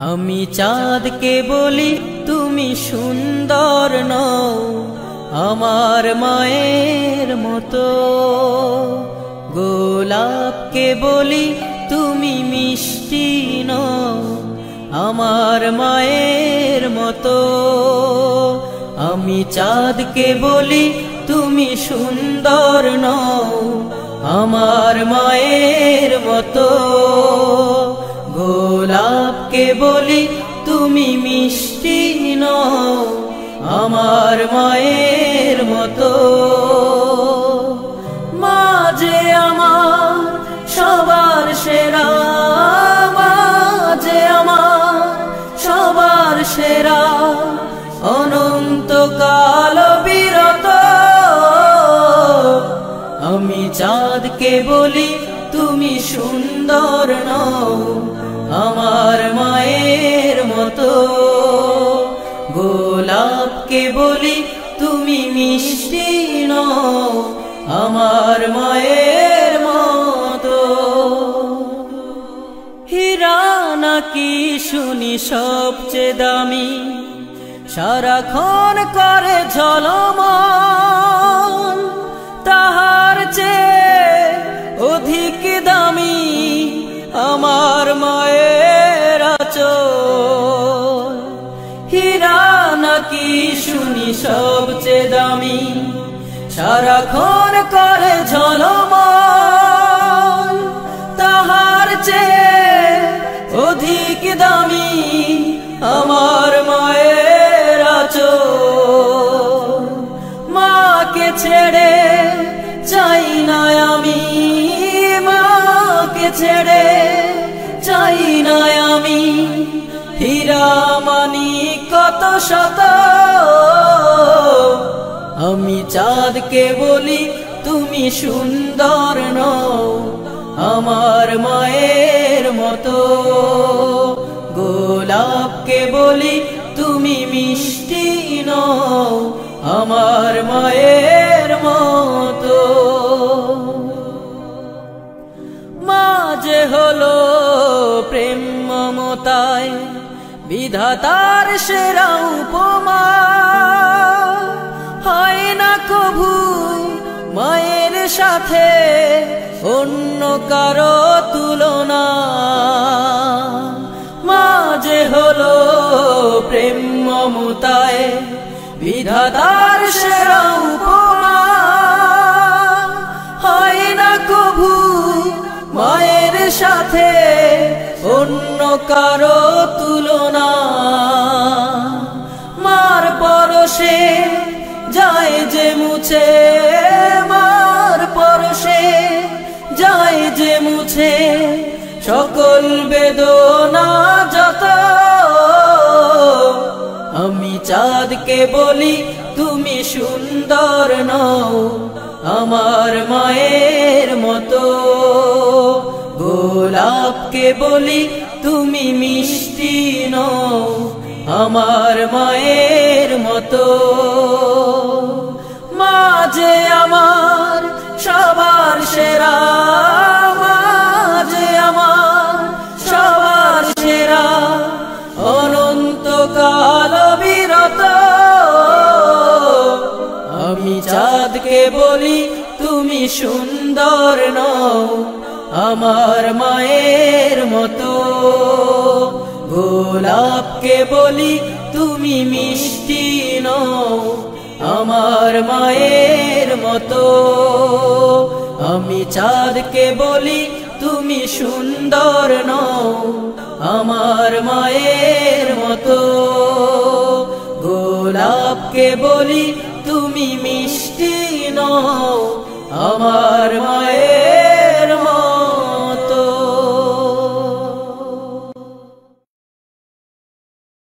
আমি চাঁদকে বলি তুমি সুন্দর নও আমার মায়ের মতো, গোলাপকে বলি তুমি মিষ্টি নও আমার মায়ের মতো। আমি চাঁদকে বলি তুমি সুন্দর নও আমার মায়ের মতো, গোলাপকে বলি তুমি মিষ্টি নও আমার মায়ের মতো। মা যে আমার সবার সেরা, মা যে আমার সবার সেরা, অনন্তকাল বিরত। আমি চাঁদকে বলি তুমি সুন্দর নও আমার মায়ের মতো, গোলাপকে বলি তুমি মিষ্টি নও আমার মায়ের মতো। হীরা নাকি শুনি সবচেয়ে দামি, সারাক্ষণ করে ঝলমল, তাহার চেয়ে অধিক দামি আমার মায়ের আঁচল। হীরা নাকি শুনি সবচেয়ে দামি, সারাক্ষণ করে ঝলমল, তাহার চেয়ে অধিক দামি আমার মায়ের আঁচল। মাকে ছেড়ে চাই না আমি, মাকে ছেড়ে চাই না আমি, হীরা মানি কত শত। আমি চাঁদকে বলি তুমি সুন্দর নও আমার মায়ের মতো, গোলাপকে বলি তুমি মিষ্টি নও আমার মায়ের মতো। মা যে হলো প্রেম মমতায় বিধাতার সেরা উপমা, হয় না কভু মায়ের সাথে অন্য কারো তুলনা। মা যে হলো প্রেম মমতায় বিধাতার সেরা উপমা, হয় না কভু মায়ের সাথে অন্য কারো তুলনা। মার পরশে যায় যে মুছে, মার পরশে যায় যে মুছে সকল বেদনা যত। আমি চাঁদকে বলি তুমি সুন্দর নও আমার মায়ের মতো, গোলাপকে বলি তুমি মিষ্টি নও আমার মায়ের মতো। মা যে আমার সবার সেরা, মা যে আমার সবার সেরা, অনন্তকাল বিরত। আমি চাঁদকে বলি তুমি সুন্দর নও আমার মায়ের মতো, গোলাপকে বলি তুমি মিষ্টি নও আমার মায়ের মতো। আমি চাঁদকে বলি তুমি সুন্দর নও আমার মায়ের মতো, গোলাপকে বলি তুমি মিষ্টি নও আমার